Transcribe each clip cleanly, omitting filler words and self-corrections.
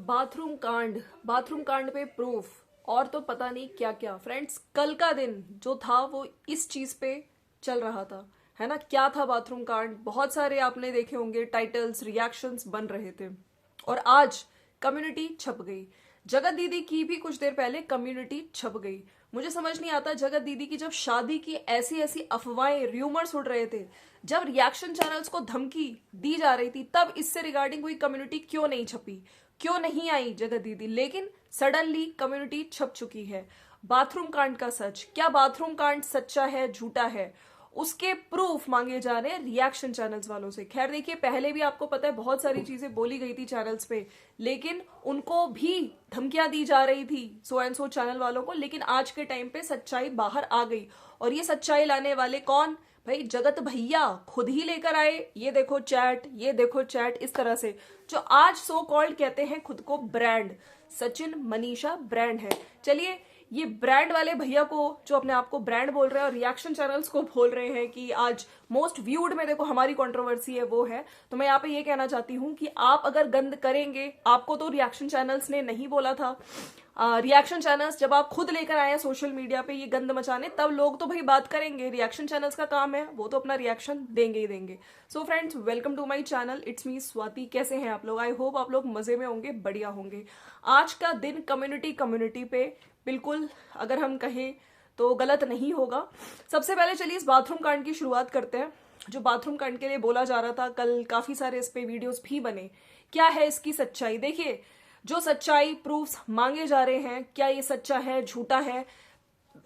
Bathroom कांड पे proof और तो पता नहीं क्या क्या। फ्रेंड्स, कल का दिन जो था वो इस चीज पे चल रहा था, है ना। क्या था बाथरूम कांड? बहुत सारे आपने देखे होंगे, टाइटल्स, रिएक्शंस बन रहे थे। और आज कम्युनिटी छप गई। जगत दीदी की भी कुछ देर पहले कम्युनिटी छप गई। मुझे समझ नहीं आता, जगत दीदी की जब शादी की ऐसी ऐसी अफवाहें, र्यूमर्स उड़ रहे थे, जब रिएक्शन चैनल्स को धमकी दी जा रही थी, तब इससे रिगार्डिंग कोई कम्युनिटी क्यों नहीं छपी, क्यों नहीं आई जगत दीदी? लेकिन सडनली कम्युनिटी छप चुकी है। बाथरूम कांड का सच क्या? बाथरूम कांड सच्चा है, झूठा है? उसके प्रूफ मांगे जा रहे हैं रिएक्शन चैनल्स वालों से। खैर देखिए, पहले भी आपको पता है बहुत सारी चीजें बोली गई थी चैनल्स पे, लेकिन उनको भी धमकियां दी जा रही थी सो एंड सो चैनल वालों को। लेकिन आज के टाइम पे सच्चाई बाहर आ गई, और ये सच्चाई लाने वाले कौन? भाई जगत भैया खुद ही लेकर आए। ये देखो चैट, ये देखो चैट, इस तरह से जो आज सो कॉल्ड कहते हैं खुद को ब्रांड, सचिन मनीषा ब्रांड है। चलिए, ये ब्रांड वाले भैया को, जो अपने आप को ब्रांड बोल रहे हैं और रिएक्शन चैनल्स को बोल रहे हैं कि आज मोस्ट व्यूड में देखो हमारी कंट्रोवर्सी है, वो है। तो मैं यहाँ पे ये कहना चाहती हूँ कि आप अगर गंद करेंगे, आपको तो रिएक्शन चैनल्स ने नहीं बोला था। रिएक्शन चैनल्स जब आप खुद लेकर आए हैं सोशल मीडिया पे ये गंद मचाने, तब लोग तो भाई बात करेंगे। रिएक्शन चैनल्स का काम है, वो तो अपना रिएक्शन देंगे ही देंगे। So friends, welcome to my channel, it's me Swati. कैसे हैं आप लोग? आई होप आप लोग मजे में होंगे, बढ़िया होंगे। आज का दिन कम्युनिटी पे बिल्कुल, अगर हम कहें तो गलत नहीं होगा। सबसे पहले चलिए इस बाथरूम कांड की शुरुआत करते हैं। जो बाथरूम कांड के लिए बोला जा रहा था, कल काफी सारे इस पे वीडियोस भी बने। क्या है इसकी सच्चाई? देखिए, जो सच्चाई प्रूफ्स मांगे जा रहे हैं, क्या ये सच्चा है, झूठा है?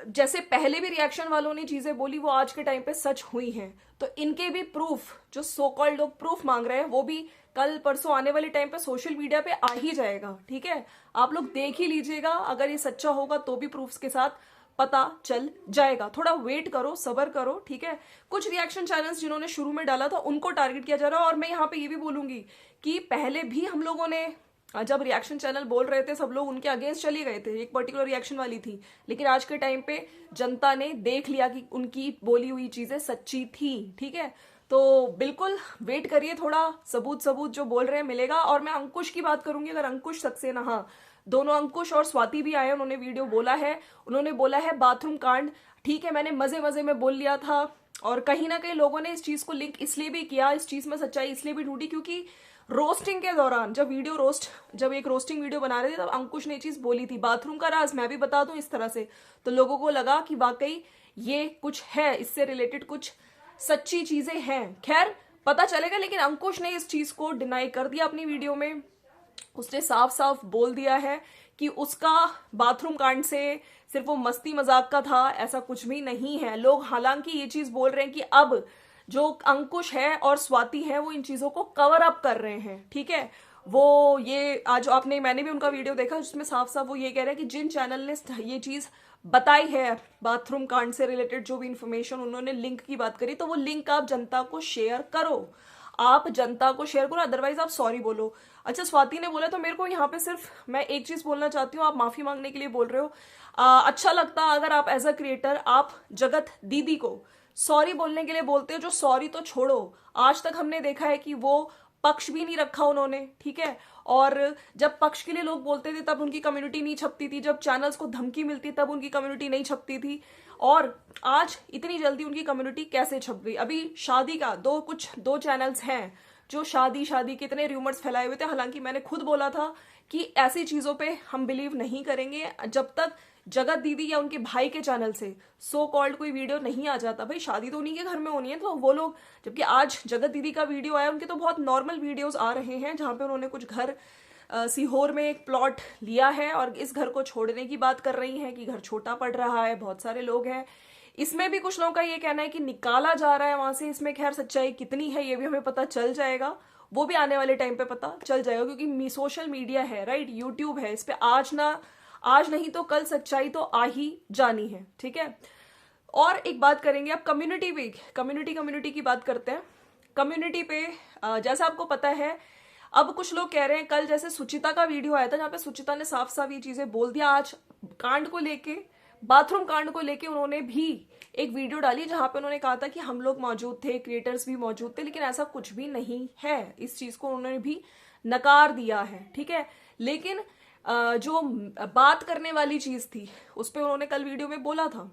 जैसे पहले भी रिएक्शन वालों ने चीजें बोली, वो आज के टाइम पे सच हुई हैं। तो इनके भी प्रूफ, जो सो कॉल्ड लोग प्रूफ मांग रहे हैं, वो भी कल परसों आने वाले टाइम पे सोशल मीडिया पे आ ही जाएगा। ठीक है, आप लोग देख ही लीजिएगा। अगर ये सच्चा होगा तो भी प्रूफ्स के साथ पता चल जाएगा। थोड़ा वेट करो, सबर करो, ठीक है। कुछ रिएक्शन चैनल्स जिन्होंने शुरू में डाला था, उनको टारगेट किया जा रहा है। और मैं यहाँ पे ये भी बोलूंगी कि पहले भी हम लोगों ने, जब रिएक्शन चैनल बोल रहे थे, सब लोग उनके अगेंस्ट चले गए थे। एक पर्टिकुलर रिएक्शन वाली थी, लेकिन आज के टाइम पे जनता ने देख लिया कि उनकी बोली हुई चीजें सच्ची थी। ठीक है, तो बिल्कुल वेट करिए, थोड़ा सबूत जो बोल रहे हैं मिलेगा। और मैं अंकुश की बात करूंगी। अगर अंकुश सक्सेना, हाँ, दोनों अंकुश और स्वाति भी आए, उन्होंने वीडियो बोला है, उन्होंने बोला है बाथरूम कांड ठीक है, मैंने मजे में बोल लिया था। और कहीं ना कहीं लोगों ने इस चीज को लिंक इसलिए भी किया, इस चीज में सच्चाई इसलिए भी ढूंढी, क्योंकि रोस्टिंग के दौरान जब एक रोस्टिंग वीडियो बना रहे थे, तब अंकुश ने चीज बोली थी, बाथरूम का राज मैं भी बता दूं, इस तरह से। तो लोगों को लगा कि वाकई ये कुछ है, इससे रिलेटेड कुछ सच्ची चीजें हैं। खैर पता चलेगा, लेकिन अंकुश ने इस चीज को डिनाई कर दिया अपनी वीडियो में। उसने साफ साफ बोल दिया है कि उसका बाथरूम कांड से सिर्फ वो मस्ती मजाक का था, ऐसा कुछ भी नहीं है। लोग हालांकि ये चीज बोल रहे हैं कि अब जो अंकुश है और स्वाति है, वो इन चीजों को कवर अप कर रहे हैं। ठीक है, वो ये आज मैंने भी उनका वीडियो देखा, जिसमें साफ साफ वो ये कह रहे हैं कि जिन चैनल ने ये चीज बताई है बाथरूम कांड से रिलेटेड, जो भी इंफॉर्मेशन उन्होंने लिंक की बात करी, तो वो लिंक आप जनता को शेयर करो, आप जनता को शेयर करो, अदरवाइज आप सॉरी बोलो। अच्छा, स्वाति ने बोला, तो मेरे को यहाँ पे सिर्फ मैं एक चीज बोलना चाहती हूँ। आप माफी मांगने के लिए बोल रहे हो, अच्छा लगता अगर आप एज अ क्रिएटर आप जगत दीदी को सॉरी बोलने के लिए बोलते हो। जो सॉरी तो छोड़ो, आज तक हमने देखा है कि वो पक्ष भी नहीं रखा उन्होंने। ठीक है, और जब पक्ष के लिए लोग बोलते थे तब उनकी कम्युनिटी नहीं छपती थी, जब चैनल्स को धमकी मिलती तब उनकी कम्युनिटी नहीं छपती थी। और आज इतनी जल्दी उनकी कम्युनिटी कैसे छप गई? अभी शादी का दो चैनल्स हैं जो शादी कितने र्यूमर्स फैलाए हुए थे। हालांकि मैंने खुद बोला था कि ऐसी चीजों पे हम बिलीव नहीं करेंगे जब तक जगत दीदी या उनके भाई के चैनल से सो कॉल्ड कोई वीडियो नहीं आ जाता। भाई शादी तो उन्हीं के घर में होनी है, तो वो लोग, जबकि आज जगत दीदी का वीडियो आया, उनके तो बहुत नॉर्मल वीडियोस आ रहे हैं, जहां पे उन्होंने कुछ घर सीहोर में एक प्लॉट लिया है और इस घर को छोड़ने की बात कर रही हैं कि घर छोटा पड़ रहा है, बहुत सारे लोग हैं। इसमें भी कुछ लोगों का ये कहना है कि निकाला जा रहा है वहां से। इसमें खैर सच्चाई कितनी है ये भी हमें पता चल जाएगा, वो भी आने वाले टाइम पे पता चल जाएगा, क्योंकि सोशल मीडिया है, राइट, यूट्यूब है, इस पे आज नहीं तो कल सच्चाई तो आ ही जानी है। ठीक है, और एक बात करेंगे अब कम्युनिटी की बात करते हैं। कम्युनिटी पे जैसा आपको पता है, अब कुछ लोग कह रहे हैं, कल जैसे सुचिता का वीडियो आया था जहां पे सुचिता ने साफ साफ ये चीजें बोल दिया, आज कांड को लेके, बाथरूम कांड को लेके उन्होंने भी एक वीडियो डाली जहां पे उन्होंने कहा था कि हम लोग मौजूद थे, क्रिएटर्स भी मौजूद थे, लेकिन ऐसा कुछ भी नहीं है। इस चीज को उन्होंने भी नकार दिया है। ठीक है, लेकिन जो बात करने वाली चीज थी उस पर उन्होंने कल वीडियो में बोला था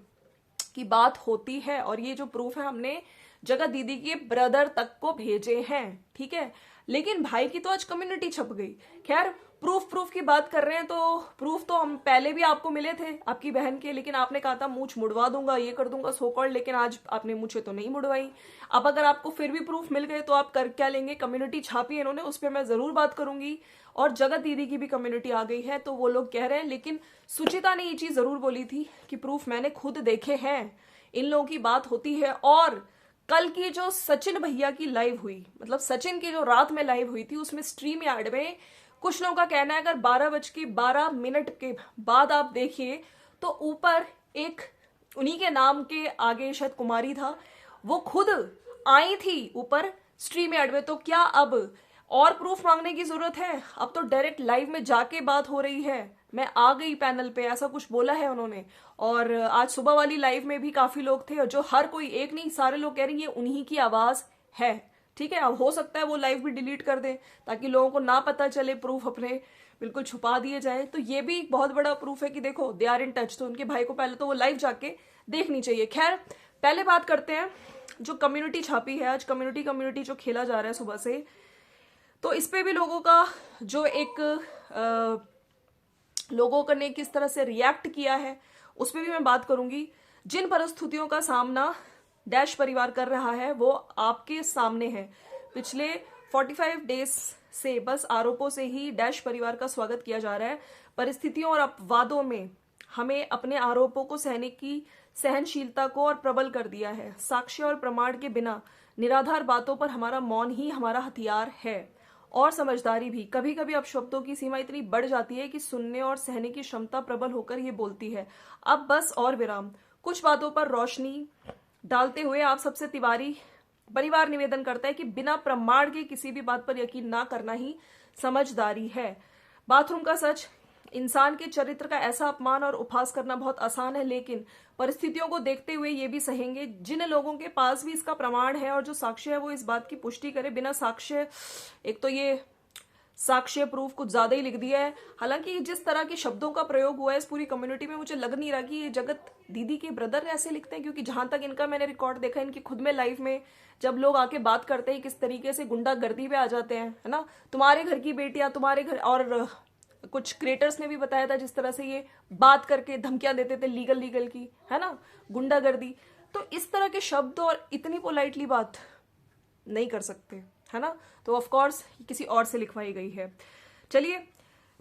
कि बात होती है, और ये जो प्रूफ है हमने जगत दीदी के ब्रदर तक को भेजे हैं, ठीक है। लेकिन भाई की तो आज कम्युनिटी छप गई। खैर, प्रूफ की बात कर रहे हैं तो प्रूफ तो हम पहले भी आपको मिले थे आपकी बहन के, लेकिन आपने कहा था मूंछ मुड़वा दूंगा, ये कर दूंगा सो कॉल्ड, लेकिन आज आपने मूंछें तो नहीं मुड़वाई। अब अगर आपको फिर भी प्रूफ मिल गए तो आप कर क्या लेंगे? कम्युनिटी छापी है इन्होंने, उस पर मैं जरूर बात करूंगी। और जगत दीदी की भी कम्युनिटी आ गई है तो वो लोग कह रहे हैं, लेकिन सुचिता ने ये चीज जरूर बोली थी कि प्रूफ मैंने खुद देखे हैं, इन लोगों की बात होती है। और कल की जो सचिन भैया की लाइव हुई, मतलब सचिन की जो रात में लाइव हुई थी, उसमें स्ट्रीम यार्ड में कुछ लोगों का कहना है अगर 12:12 के बाद आप देखिए तो ऊपर एक उन्हीं के नाम के आगे शायद कुमारी था, वो खुद आई थी ऊपर स्ट्रीम यार्ड में। तो क्या अब और प्रूफ मांगने की जरूरत है? अब तो डायरेक्ट लाइव में जाके बात हो रही है, मैं आ गई पैनल पे, ऐसा कुछ बोला है उन्होंने। और आज सुबह वाली लाइव में भी काफी लोग थे, और जो हर कोई, एक नहीं सारे लोग कह रहे हैं ये उन्हीं की आवाज है, ठीक है। अब हो सकता है वो लाइव भी डिलीट कर दे ताकि लोगों को ना पता चले, प्रूफ अपने बिल्कुल छुपा दिए जाए। तो ये भी एक बहुत बड़ा प्रूफ है कि देखो दे आर इन टच। तो उनके भाई को पहले तो वो लाइव जाके देखनी चाहिए। खैर, पहले बात करते हैं जो कम्युनिटी छापी है आज, कम्युनिटी जो खेला जा रहा है सुबह से, तो इस पे भी लोगों का जो एक लोगों ने किस तरह से रिएक्ट किया है उस पर भी मैं बात करूंगी। जिन परिस्थितियों का सामना डैश परिवार कर रहा है वो आपके सामने है। पिछले 45 डेज से बस आरोपों से ही डैश परिवार का स्वागत किया जा रहा है। परिस्थितियों और अपवादों में हमें अपने आरोपों को सहने की सहनशीलता को और प्रबल कर दिया है। साक्ष्य और प्रमाण के बिना निराधार बातों पर हमारा मौन ही हमारा हथियार है, और समझदारी भी। कभी कभी अपशब्दों की सीमा इतनी बढ़ जाती है कि सुनने और सहने की क्षमता प्रबल होकर ये बोलती है, अब बस और विराम। कुछ बातों पर रोशनी डालते हुए आप सबसे तिवारी परिवार निवेदन करता है कि बिना प्रमाण के किसी भी बात पर यकीन ना करना ही समझदारी है। बाथरूम का सच, इंसान के चरित्र का ऐसा अपमान और उपहास करना बहुत आसान है, लेकिन परिस्थितियों को देखते हुए ये भी सहेंगे। जिन लोगों के पास भी इसका प्रमाण है और जो साक्ष्य है वो इस बात की पुष्टि करे। बिना साक्ष्य, एक तो ये साक्ष्य प्रूफ कुछ ज्यादा ही लिख दिया है। हालांकि जिस तरह के शब्दों का प्रयोग हुआ है इस पूरी कम्युनिटी में, मुझे लग नहीं रहा कि ये जगत दीदी के ब्रदर ऐसे लिखते हैं, क्योंकि जहां तक इनका मैंने रिकॉर्ड देखा, इनकी खुद में लाइफ में जब लोग आके बात करते हैं किस तरीके से गुंडागर्दी पे आ जाते हैं, है ना। तुम्हारे घर की बेटियां, तुम्हारे घर, और कुछ क्रिएटर्स ने भी बताया था जिस तरह से ये बात करके धमकियां देते थे लीगल की, है ना, गुंडागर्दी। तो इस तरह के शब्द और इतनी पोलाइटली बात नहीं कर सकते, है ना। तो ऑफ कोर्स किसी और से लिखवाई गई है। चलिए,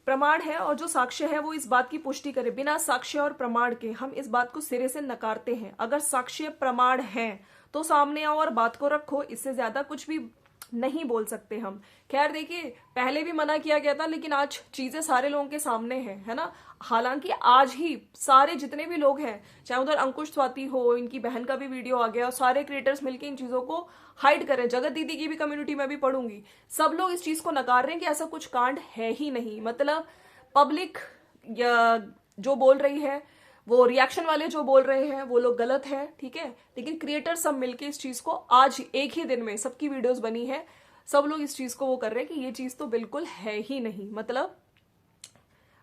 प्रमाण है और जो साक्ष्य है वो इस बात की पुष्टि करे। बिना साक्ष्य और प्रमाण के हम इस बात को सिरे से नकारते हैं। अगर साक्ष्य प्रमाण है तो सामने आओ और बात को रखो, इससे ज्यादा कुछ भी नहीं बोल सकते हम। खैर देखिए, पहले भी मना किया गया था, लेकिन आज चीजें सारे लोगों के सामने है ना। हालांकि आज ही सारे जितने भी लोग हैं, चाहे उधर अंकुश स्वाति हो, इनकी बहन का भी वीडियो आ गया, सारे क्रिएटर्स मिलकर इन चीजों को हाइड करें। जगत दीदी की भी कम्युनिटी में भी पढ़ूंगी, सब लोग इस चीज को नकार रहे हैं कि ऐसा कुछ कांड है ही नहीं। मतलब पब्लिक जो बोल रही है, वो रिएक्शन वाले जो बोल रहे हैं वो लोग गलत है, ठीक है। लेकिन क्रिएटर सब मिलके इस चीज को आज एक ही दिन में सबकी वीडियोस बनी है, सब लोग इस चीज को वो कर रहे हैं कि ये चीज तो बिल्कुल है ही नहीं, मतलब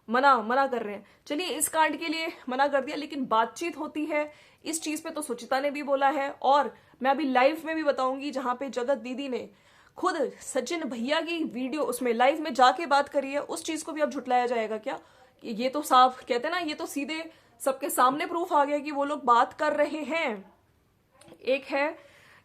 मना कर रहे हैं। चलिए, इस कांड के लिए मना कर दिया, लेकिन बातचीत होती है इस चीज पे तो सुचिता ने भी बोला है, और मैं अभी लाइव में भी बताऊंगी जहां पे जगत दीदी ने खुद सचिन भैया की वीडियो उसमें लाइव में जाके बात करी है। उस चीज को भी अब झुटलाया जाएगा क्या? ये तो साफ कहते हैं ना, ये तो सीधे सबके सामने प्रूफ आ गया कि वो लोग बात कर रहे हैं। एक है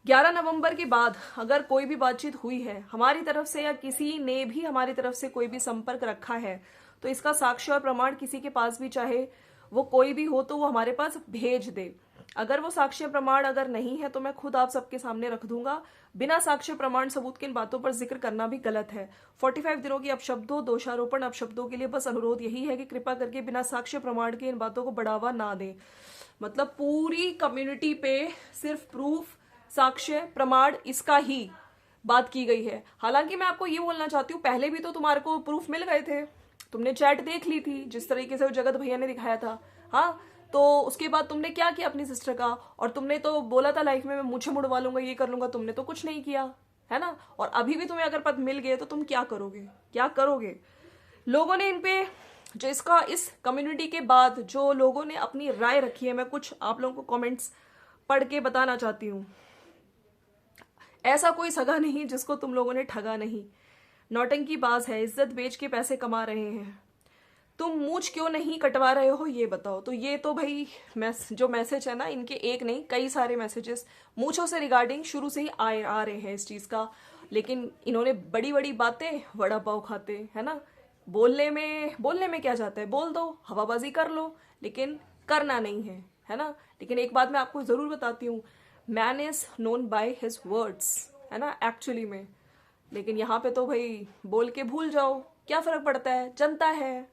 11 नवंबर के बाद अगर कोई भी बातचीत हुई है हमारी तरफ से, या किसी ने भी हमारी तरफ से कोई भी संपर्क रखा है, तो इसका साक्ष्य और प्रमाण किसी के पास भी, चाहे वो कोई भी हो, तो वो हमारे पास भेज दे। अगर वो साक्ष्य प्रमाण अगर नहीं है तो मैं खुद आप सबके सामने रख दूंगा। बिना साक्ष्य प्रमाण सबूत के इन बातों पर जिक्र करना भी गलत है। 45 दिनों की अपशब्दों, दोषारोपण अपशब्दों के लिए बस अनुरोध यही है कि कृपा करके बिना साक्ष्य प्रमाण के इन बातों को बढ़ावा ना दें। मतलब पूरी कम्युनिटी पे सिर्फ प्रूफ, साक्ष्य, प्रमाण, इसका ही बात की गई है। हालांकि मैं आपको ये बोलना चाहती हूँ, पहले भी तो तुम्हारे को प्रूफ मिल गए थे, तुमने चैट देख ली थी जिस तरीके से वो जगत भैया ने दिखाया था, हाँ। तो उसके बाद तुमने क्या किया अपनी सिस्टर का? और तुमने तो बोला था लाइफ में मैं मुझे मुड़वा लूंगा, ये कर लूंगा, तुमने तो कुछ नहीं किया, है ना। और अभी भी तुम्हें अगर पद मिल गए तो तुम क्या करोगे? लोगों ने इन पे जो इस कम्युनिटी के बाद जो लोगों ने अपनी राय रखी है, मैं कुछ आप लोगों को कमेंट्स पढ़ के बताना चाहती हूँ। ऐसा कोई सगा नहीं जिसको तुम लोगों ने ठगा नहीं। नौटंकी बाज है, इज्जत बेच के पैसे कमा रहे हैं। तुम मूंछ क्यों नहीं कटवा रहे हो ये बताओ। तो ये तो भाई जो मैसेज है ना, इनके एक नहीं कई सारे मैसेजेस मूंछों से रिगार्डिंग शुरू से ही आ रहे हैं इस चीज का। लेकिन इन्होंने बड़ी बड़ी बातें, वड़ा पाव खाते है ना। बोलने में क्या जाता है, बोल दो, हवाबाजी कर लो, लेकिन करना नहीं है ना। लेकिन एक बात मैं आपको जरूर बताती हूँ, man is known by his words, है ना, एक्चुअली में। लेकिन यहाँ पे तो भाई बोल के भूल जाओ, क्या फर्क पड़ता है, जनता है।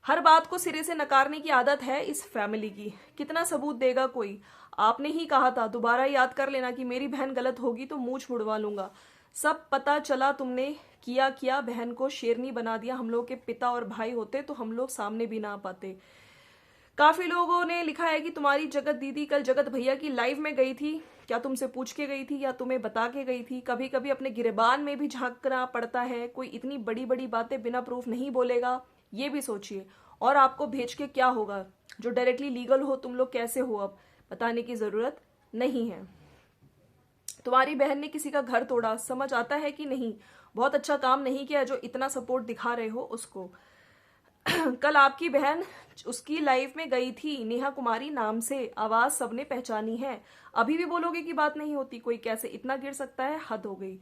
हर बात को सिरे से नकारने की आदत है इस फैमिली की। कितना सबूत देगा कोई। आपने ही कहा था, दोबारा याद कर लेना, कि मेरी बहन गलत होगी तो मूंछ मुड़वा लूंगा। सब पता चला तुमने किया बहन को शेरनी बना दिया। हम लोग के पिता और भाई होते तो हम लोग सामने भी ना आ पाते। काफी लोगों ने लिखा है कि तुम्हारी जगत दीदी कल जगत भैया की लाइव में गई थी, क्या तुमसे पूछ के गई थी या तुम्हें बता के गई थी। कभी कभी अपने गिरेबान में भी झांकना पड़ता है। कोई इतनी बड़ी बड़ी बातें बिना प्रूफ नहीं बोलेगा, ये भी सोचिए। और आपको भेज के क्या होगा, जो डायरेक्टली लीगल हो तुम लोग कैसे हो, अब बताने की जरूरत नहीं है। तुम्हारी बहन ने किसी का घर तोड़ा, समझ आता है कि नहीं। बहुत अच्छा काम नहीं किया जो इतना सपोर्ट दिखा रहे हो उसको। कल आपकी बहन उसकी लाइफ में गई थी, नेहा कुमारी नाम से, आवाज सबने पहचानी है। अभी भी बोलोगे कि बात नहीं होती, कोई कैसे इतना गिर सकता है, हद हो गई।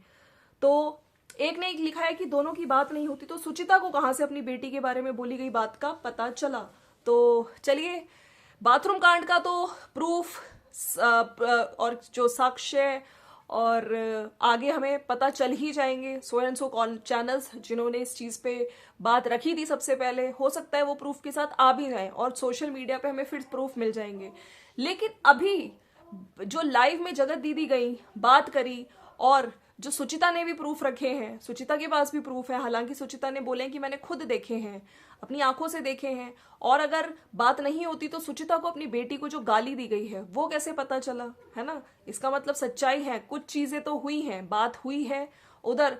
तो एक ने एक लिखा है कि दोनों की बात नहीं होती, तो सुचिता को कहां से अपनी बेटी के बारे में बोली गई बात का पता चला। तो चलिए, बाथरूम कांड का तो प्रूफ और जो साक्ष्य और आगे हमें पता चल ही जाएंगे। सो एंड सो कॉन चैनल्स जिन्होंने इस चीज पे बात रखी थी सबसे पहले, हो सकता है वो प्रूफ के साथ आ भी जाए और सोशल मीडिया पे हमें फिर प्रूफ मिल जाएंगे। लेकिन अभी जो लाइव में जगत दीदी गई, बात करी, और जो सुचिता ने भी प्रूफ रखे हैं, सुचिता के पास भी प्रूफ है। हालांकि सुचिता ने बोले कि मैंने खुद देखे हैं, अपनी आंखों से देखे हैं। और अगर बात नहीं होती तो सुचिता को अपनी बेटी को जो गाली दी गई है वो कैसे पता चला, है ना। इसका मतलब सच्चाई है, कुछ चीजें तो हुई हैं, बात हुई है। उधर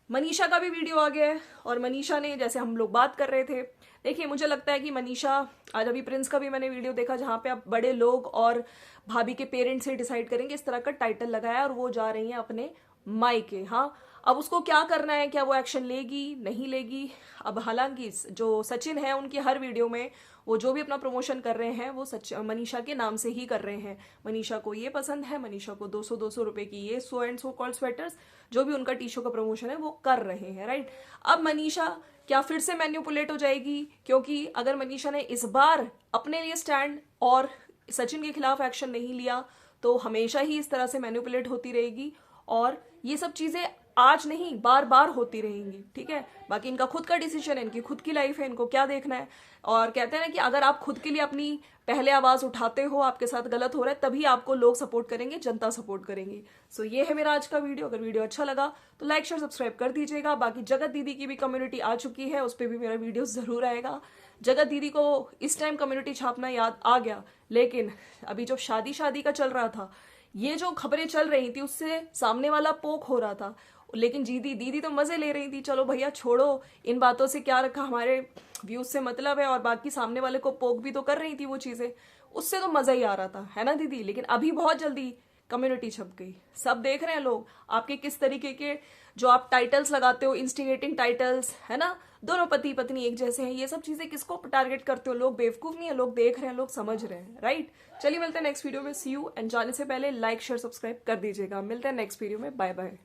मनीषा का भी वीडियो आ गया है और मनीषा ने, जैसे हम लोग बात कर रहे थे, देखिए मुझे लगता है कि मनीषा, आज अभी प्रिंस का भी मैंने वीडियो देखा जहां पे अब बड़े लोग और भाभी के पेरेंट्स से डिसाइड करेंगे, इस तरह का टाइटल लगाया और वो जा रही है अपने मायके। हाँ, अब उसको क्या करना है, क्या वो एक्शन लेगी नहीं लेगी। अब हालांकि जो सचिन है उनकी हर वीडियो में वो जो भी अपना प्रमोशन कर रहे हैं वो मनीषा के नाम से ही कर रहे हैं। मनीषा को ये पसंद है, मनीषा को 200 रुपए की ये सो एंड सो कॉल्ड स्वेटर्स, जो भी उनका टी शो का प्रमोशन है वो कर रहे हैं, राइट। अब मनीषा क्या फिर से मैन्युपुलेट हो जाएगी, क्योंकि अगर मनीषा ने इस बार अपने लिए स्टैंड और सचिन के खिलाफ एक्शन नहीं लिया तो हमेशा ही इस तरह से मैन्युपुलेट होती रहेगी और ये सब चीजें आज नहीं बार बार होती रहेंगी, ठीक है। बाकी इनका खुद का डिसीजन है, इनकी खुद की लाइफ है, इनको क्या देखना है। और कहते हैं ना कि अगर आप खुद के लिए अपनी पहले आवाज उठाते हो, आपके साथ गलत हो रहा है, तभी आपको लोग सपोर्ट करेंगे, जनता सपोर्ट करेंगी। सो ये है मेरा आज का वीडियो। अगर वीडियो अच्छा लगा तो लाइक शेयर सब्सक्राइब कर दीजिएगा। बाकी जगत दीदी की भी कम्युनिटी आ चुकी है, उस पर भी मेरा वीडियो जरूर आएगा। जगत दीदी को इस टाइम कम्युनिटी छापना याद आ गया, लेकिन अभी जो शादी का चल रहा था, ये जो खबरें चल रही थी उससे सामने वाला पोक हो रहा था। लेकिन दीदी तो मजे ले रही थी, चलो भैया छोड़ो, इन बातों से क्या रखा, हमारे व्यूज से मतलब है। और बाकी सामने वाले को पोक भी तो कर रही थी वो चीजें, उससे तो मजा ही आ रहा था, है ना दीदी। लेकिन अभी बहुत जल्दी कम्युनिटी छप गई, सब देख रहे हैं लोग आपके किस तरीके के जो आप टाइटल्स लगाते हो, इंस्टिगेटिंग टाइटल्स, है ना। दोनों पति पत्नी एक जैसे हैं, ये सब चीजें किसको टारगेट करते हो। लोग बेवकूफ नहीं है, लोग देख रहे हैं, लोग समझ रहे हैं, राइट। चलिए मिलते हैं नेक्स्ट वीडियो में, सी यू। एंड जाने से पहले लाइक शेयर सब्सक्राइब कर दीजिएगा। मिलते हैं नेक्स्ट वीडियो में, बाय बाय।